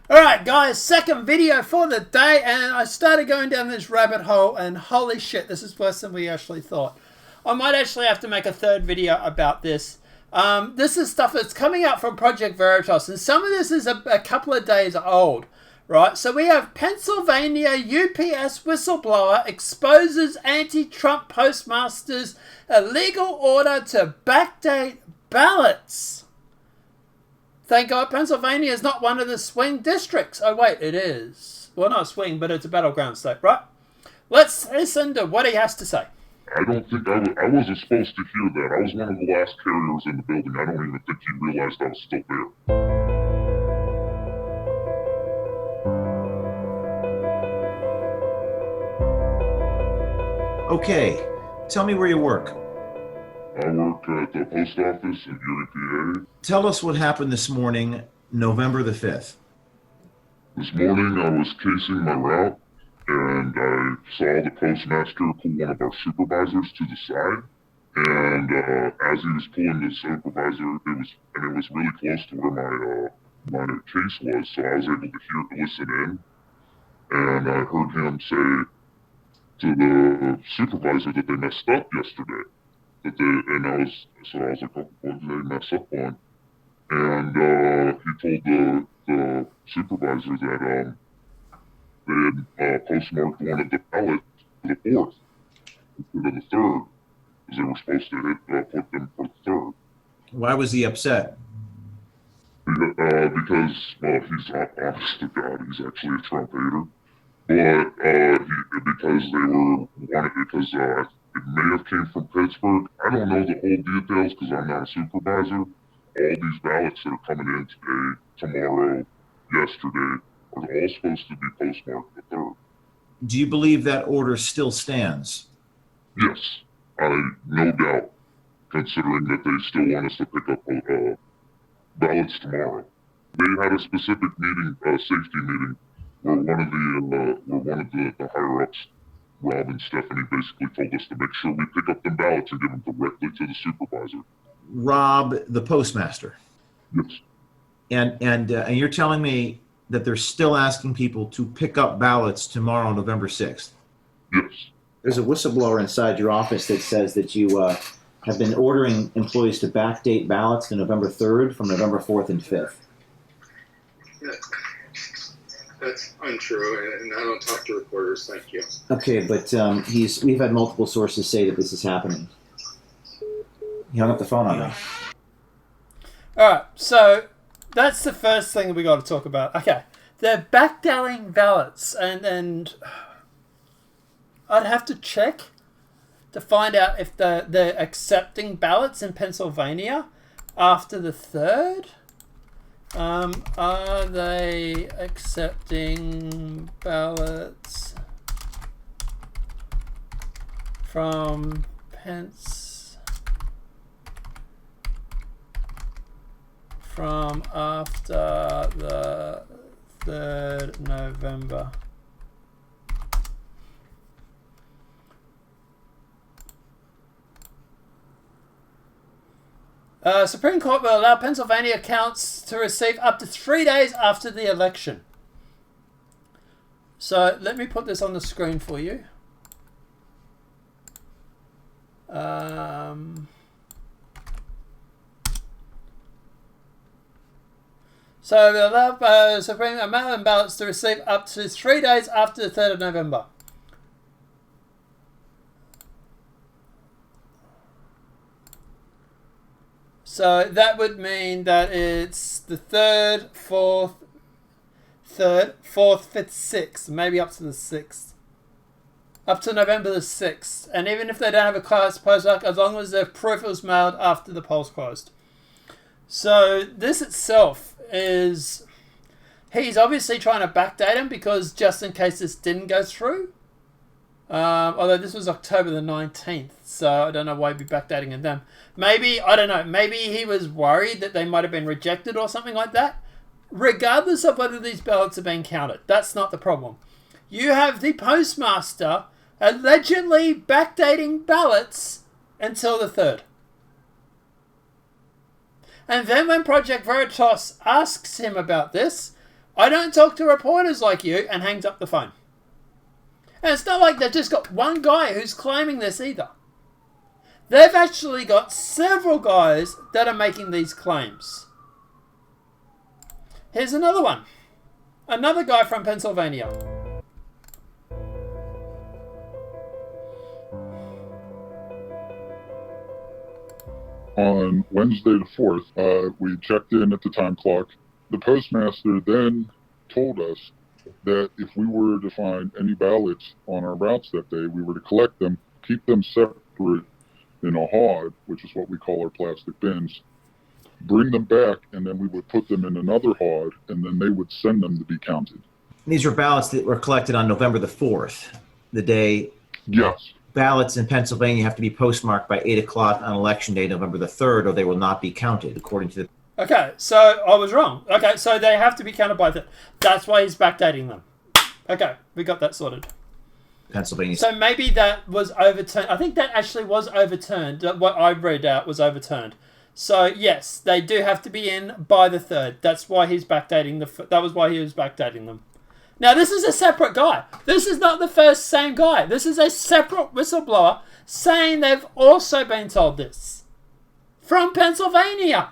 Alright guys, second video for the day, and I started going down this rabbit hole and holy shit, this is worse than we actually thought. I might actually have to make a third video about this. This is stuff that's coming out from Project Veritas, and some of this is a couple of days old, right? So we have Pennsylvania UPS whistleblower exposes anti-Trump postmaster's illegal order to backdate ballots. Thank God Pennsylvania is not one of the swing districts. Oh wait, it is. Well, not a swing, but it's a battleground state, right? Let's listen to what he has to say. I don't think I wasn't supposed to hear that. I was one of the last carriers in the building. I don't even think he realized I was still there. Okay, tell me where you work. I work at the post office in Ethe. Tell us what happened this morning, November the 5th. This morning I was casing my route, and I saw the postmaster pull one of our supervisors to the side. And as he was pulling the supervisor, it was really close to where my case was, so I was able to listen in. And I heard him say to the supervisor that they messed up yesterday. I was like, oh, what did they mess up on? And he told the supervisor that they had postmarked one of the ballots for the 4th instead of the 3rd, because they were supposed to put them for the 3rd. Why was he upset? Because, well, he's not honest to God, he's actually a Trump hater. But because it may have came from Pittsburgh. I don't know the whole details because I'm not a supervisor. All these ballots that are coming in today, tomorrow, yesterday, are all supposed to be postmarked the 3rd. Do you believe that order still stands? Yes, no doubt, considering that they still want us to pick up ballots tomorrow. They had a specific meeting, safety meeting, where one of the higher ups, Rob and Stephanie, basically told us to make sure we pick up the ballots and give them directly to the supervisor. Rob, the postmaster. Yes. And you're telling me that they're still asking people to pick up ballots tomorrow, November 6th? Yes. There's a whistleblower inside your office that says that you have been ordering employees to backdate ballots to November 3rd from November 4th and 5th. That's untrue, and I don't talk to reporters, thank you. Okay, but we've had multiple sources say that this is happening. He hung up the phone on me. Alright, so that's the first thing we got to talk about. Okay, they're backdating ballots, and I'd have to check to find out if they're accepting ballots in Pennsylvania after the 3rd. Are they accepting ballots from from after the 3rd November? Supreme Court will allow Pennsylvania counts to receive up to 3 days after the election. So let me put this on the screen for you. So they'll allow Supreme mail-in ballots to receive up to 3 days after the 3rd of November. So that would mean that it's the 3rd, 4th, 4th, 5th, 6th, maybe up to the 6th. Up to November the 6th. And even if they don't have a class postmark, as long as their proof was mailed after the polls closed. So this itself is... He's obviously trying to backdate him because just in case this didn't go through. Although this was October the 19th, so I don't know why he'd be backdating them. Maybe, I don't know, maybe he was worried that they might have been rejected or something like that. Regardless of whether these ballots are being counted, that's not the problem. You have the postmaster allegedly backdating ballots until the 3rd. And then when Project Veritas asks him about this, I don't talk to reporters like you, and hangs up the phone. And it's not like they've just got one guy who's claiming this either. They've actually got several guys that are making these claims. Here's another one. Another guy from Pennsylvania. On Wednesday the 4th, we checked in at the time clock. The postmaster then told us that if we were to find any ballots on our routes that day, we were to collect them, keep them separate in a hod, which is what we call our plastic bins, bring them back, and then we would put them in another hod, and then they would send them to be counted. These were ballots that were collected on November the 4th, the day. Yes. Ballots in Pennsylvania have to be postmarked by 8 o'clock on election day, November the 3rd, or they will not be counted, according to the... Okay, so I was wrong. Okay, so they have to be counted by that. That's why he's backdating them. Okay, we got that sorted. Pennsylvania. So maybe that was overturned. I think that actually was overturned. What I read out was overturned. So yes, they do have to be in by the 3rd. That's why he's backdating that was why he was backdating them. Now this is a separate guy. This is not the same guy. This is a separate whistleblower saying they've also been told this from Pennsylvania.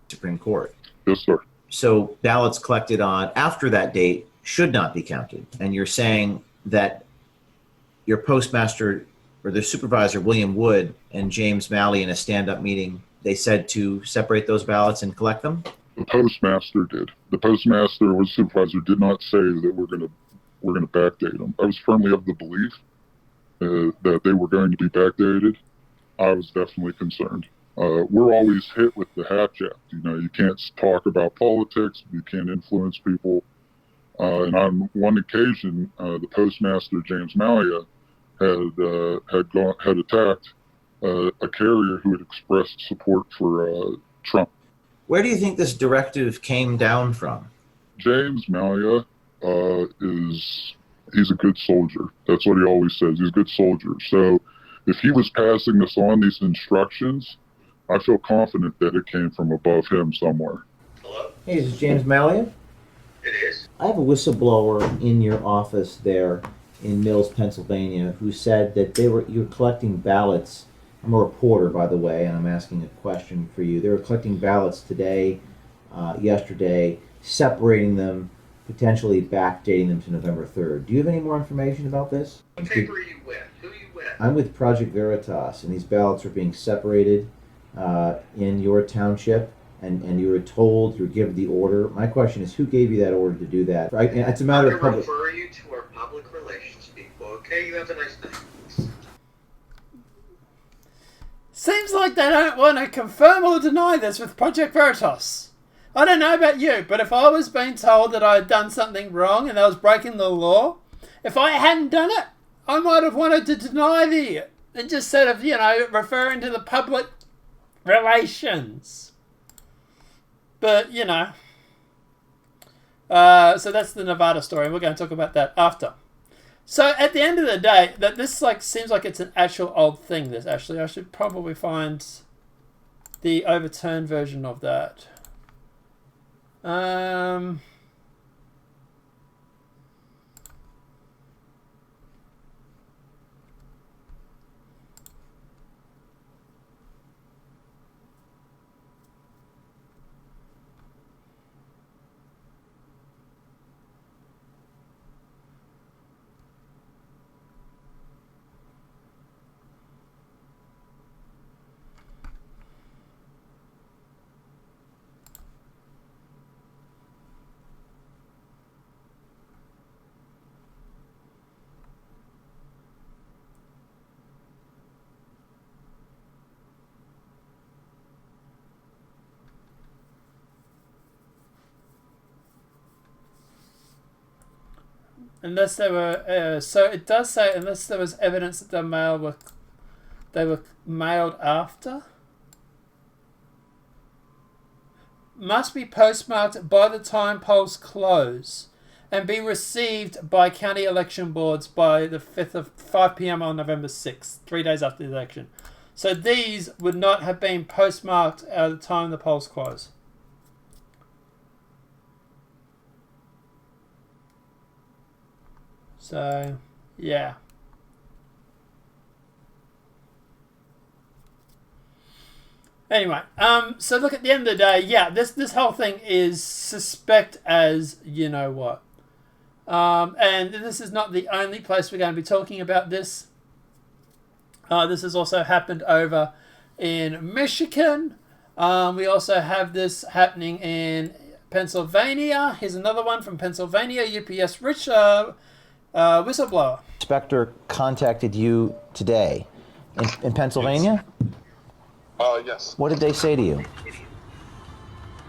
Supreme Court. Yes, sir. So ballots collected on after that date should not be counted. And you're saying that your postmaster or the supervisor, William Wood, and James Malley in a stand-up meeting, they said to separate those ballots and collect them? The postmaster did. The postmaster or supervisor did not say that we're going to backdate them. I was firmly of the belief that they were going to be backdated. I was definitely concerned. We're always hit with the Hatch Act. You know, you can't talk about politics. You can't influence people. And on one occasion, the postmaster, James Malia, had attacked a carrier who had expressed support for Trump. Where do you think this directive came down from? James Malia he's a good soldier. That's what he always says. He's a good soldier. So if he was passing us on these instructions, I feel confident that it came from above him somewhere. Hello? Hey, is this James Mallia? It is. I have a whistleblower in your office there in Mills, Pennsylvania, who said that you're collecting ballots. I'm a reporter, by the way, and I'm asking a question for you. They were collecting ballots today, yesterday, separating them, potentially backdating them to November 3rd. Do you have any more information about this? What paper are you with? Who are you with? I'm with Project Veritas, and these ballots are being separated in your township, and you were told, you were given the order. My question is, who gave you that order to do that? Right? And it's a matter of public... refer you to our public relations people, okay? You have a nice day. Seems like they don't want to confirm or deny this with Project Veritas. I don't know about you, but if I was being told that I had done something wrong and I was breaking the law, if I hadn't done it, I might have wanted to deny it and just sort of, referring to the public relations. But, so that's the Nevada story, and we're going to talk about that after. So at the end of the day, that this seems like it's an actual old thing. This actually, I should probably find the overturned version of that. Unless there were, so it does say unless there was evidence that they were mailed after. Must be postmarked by the time polls close, and be received by county election boards by the 5 p.m. on November 6th, 3 days after the election. So these would not have been postmarked at the time the polls close. So, yeah. Anyway, so look, at the end of the day, yeah, this whole thing is suspect as you know what. And this is not the only place we're going to be talking about this. This has also happened over in Michigan. We also have this happening in Pennsylvania. Here's another one from Pennsylvania. UPS whistleblower. Inspector contacted you today in Pennsylvania? Yes. What did they say to you?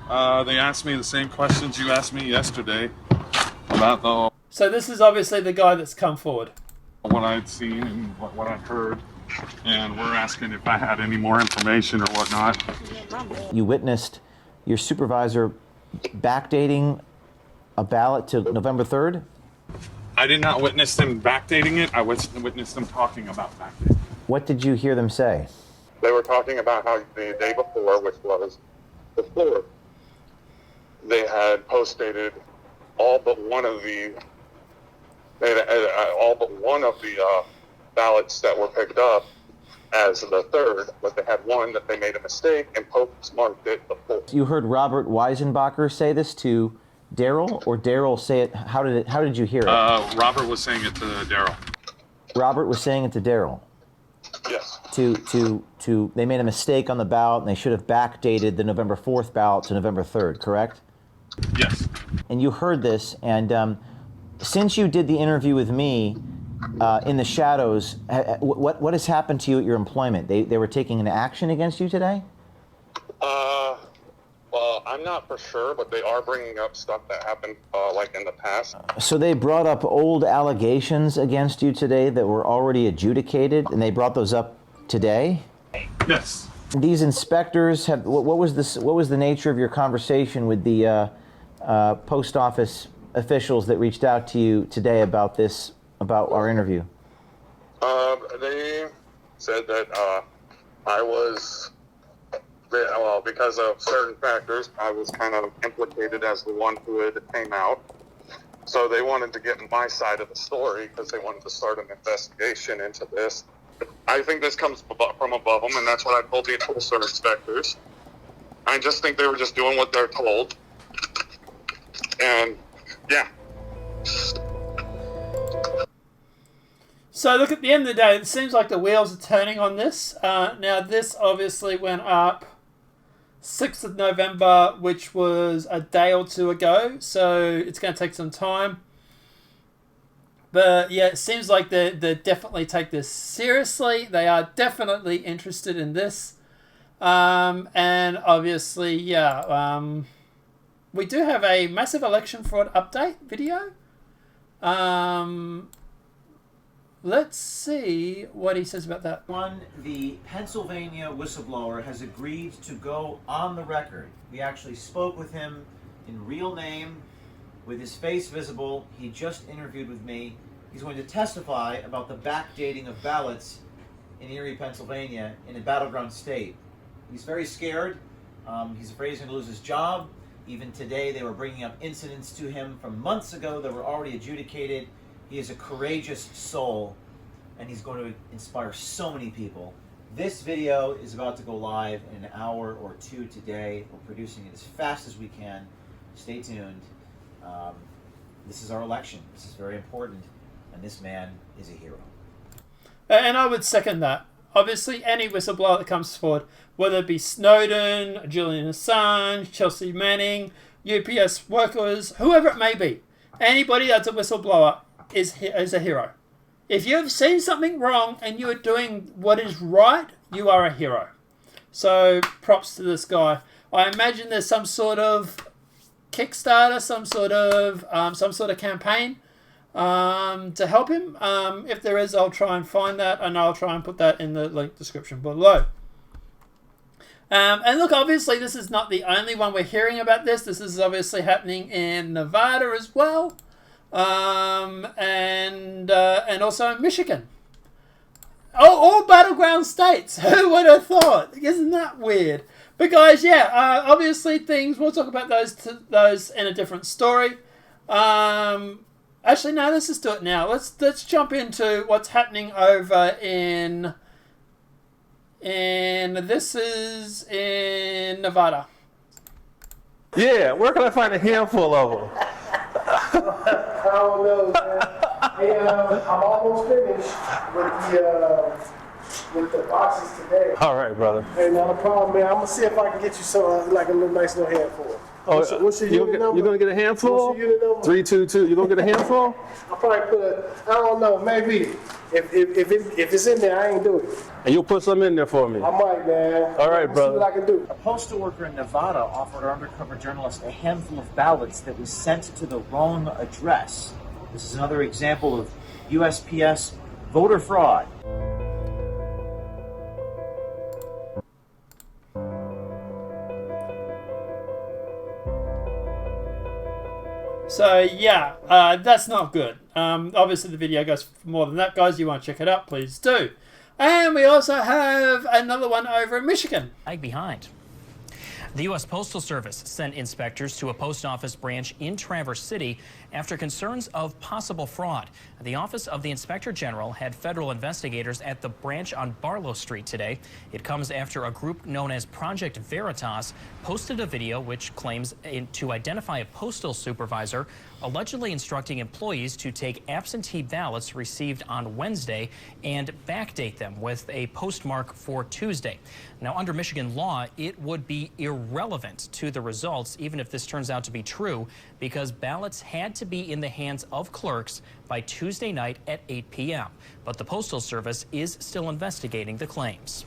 They asked me the same questions you asked me yesterday about So this is obviously the guy that's come forward. what I'd seen and what I'd heard, and we're asking if I had any more information or whatnot. You witnessed your supervisor backdating a ballot to November 3rd? I did not witness them backdating it. I witnessed them talking about backdating. What did you hear them say? They were talking about how the day before, which was the 4th, they had postdated all but one of the ballots that were picked up as the 3rd, but they had one that they made a mistake and postmarked it the 4th. You heard Robert Weisenbacher say this to Daryl, or Daryl say it? How did you hear it? Robert was saying it to Daryl. Robert was saying it to Daryl. Yes. They made a mistake on the ballot, and they should have backdated the November 4th ballot to November 3rd, correct? Yes. And you heard this, and since you did the interview with me in the shadows, what has happened to you at your employment? They were taking an action against you today? Well, I'm not for sure, but they are bringing up stuff that happened like in the past. So they brought up old allegations against you today that were already adjudicated, and they brought those up today? Yes. These inspectors have. What was this? What was the nature of your conversation with the post office officials that reached out to you today about this, about our interview? They said that I was, well, because of certain factors, I was kind of implicated as the one who had came out. So they wanted to get my side of the story because they wanted to start an investigation into this. I think this comes from above them, and that's what I told the postal inspectors. I just think they were just doing what they're told. And, yeah. So look, at the end of the day, it seems like the wheels are turning on this. Now, this obviously went up 6th of November, which was a day or two ago. So it's going to take some time. But yeah, it seems like they definitely take this seriously. They are definitely interested in this. And obviously, yeah, we do have a massive election fraud update video. Let's see what he says about that. One, the Pennsylvania whistleblower has agreed to go on the record. We actually spoke with him in real name, with his face visible. He just interviewed with me. He's going to testify about the backdating of ballots in Erie, Pennsylvania, in a battleground state. He's very scared. He's afraid he's going to lose his job. Even today, they were bringing up incidents to him from months ago that were already adjudicated. He is a courageous soul, and he's going to inspire so many people. This video is about to go live in an hour or two today. We're producing it as fast as we can. Stay tuned. This is our election. This is very important, and this man is a hero. And I would second that. Obviously, any whistleblower that comes forward, whether it be Snowden, Julian Assange, Chelsea Manning, UPS workers, whoever it may be, anybody that's a whistleblower is a hero. If you've seen something wrong and you are doing what is right, you are a hero. So props to this guy. I imagine there's some sort of Kickstarter, some sort of campaign to help him. If there is, I'll try and find that, and I'll try and put that in the link description below. And look, obviously this is not the only one we're hearing about this. This is obviously happening in Nevada as well. And also in Michigan. Oh, all battleground states. Who would have thought? Isn't that weird? But guys, yeah, obviously things, we'll talk about those in a different story. Actually, no, let's just do it now. Let's jump into what's happening over in this is in Nevada. Yeah, where can I find a handful of them? I don't know, man. Hey, I'm almost finished with the boxes today. All right, brother. Hey, not a problem, man. I'm gonna see if I can get you some like a little nice little handful. What's your unit number? You're gonna get a handful? What's your unit number? 322. You gonna get a handful? I'll probably put I don't know, maybe. If it's in there, I ain't do it. And you'll put some in there for me. I might, man. All right, See brother. what I can do. A postal worker in Nevada offered our undercover journalist a handful of ballots that was sent to the wrong address. This is another example of USPS voter fraud. So yeah, that's not good. Obviously the video goes for more than that, guys. You want to check it out, please do. And we also have another one over in Michigan. Lag behind. The U.S. Postal Service sent inspectors to a post office branch in Traverse City after concerns of possible fraud. The Office of the Inspector General had federal investigators at the branch on Barlow Street today. It comes after a group known as Project Veritas posted a video which claims to identify a postal supervisor allegedly instructing employees to take absentee ballots received on Wednesday and backdate them with a postmark for Tuesday. Now, under Michigan law, it would be irrelevant to the results, even if this turns out to be true, because ballots had to be in the hands of clerks by Tuesday night at 8 p.m. But the Postal Service is still investigating the claims.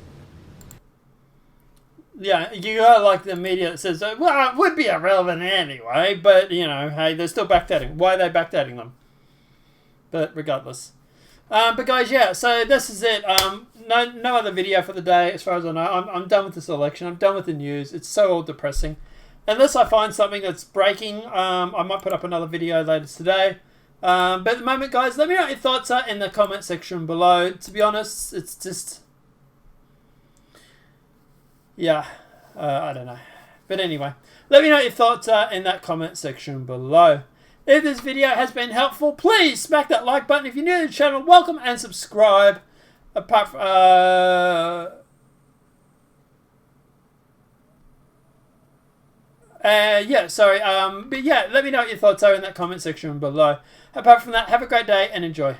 Yeah, you got like the media that says, well, it would be irrelevant anyway, but, you know, hey, they're still backdating. Why are they backdating them? But regardless. But guys, yeah, so this is it. No other video for the day, as far as I know. I'm done with this election. I'm done with the news. It's so all depressing. Unless I find something that's breaking, I might put up another video later today. But at the moment, guys, let me know what your thoughts are in the comment section below. To be honest, it's just... yeah, I don't know. But anyway, let me know what your thoughts are in that comment section below. If this video has been helpful, please smack that like button. If you're new to the channel, welcome and subscribe. Apart from... yeah, sorry. But yeah, let me know what your thoughts are in that comment section below. Apart from that, have a great day and enjoy.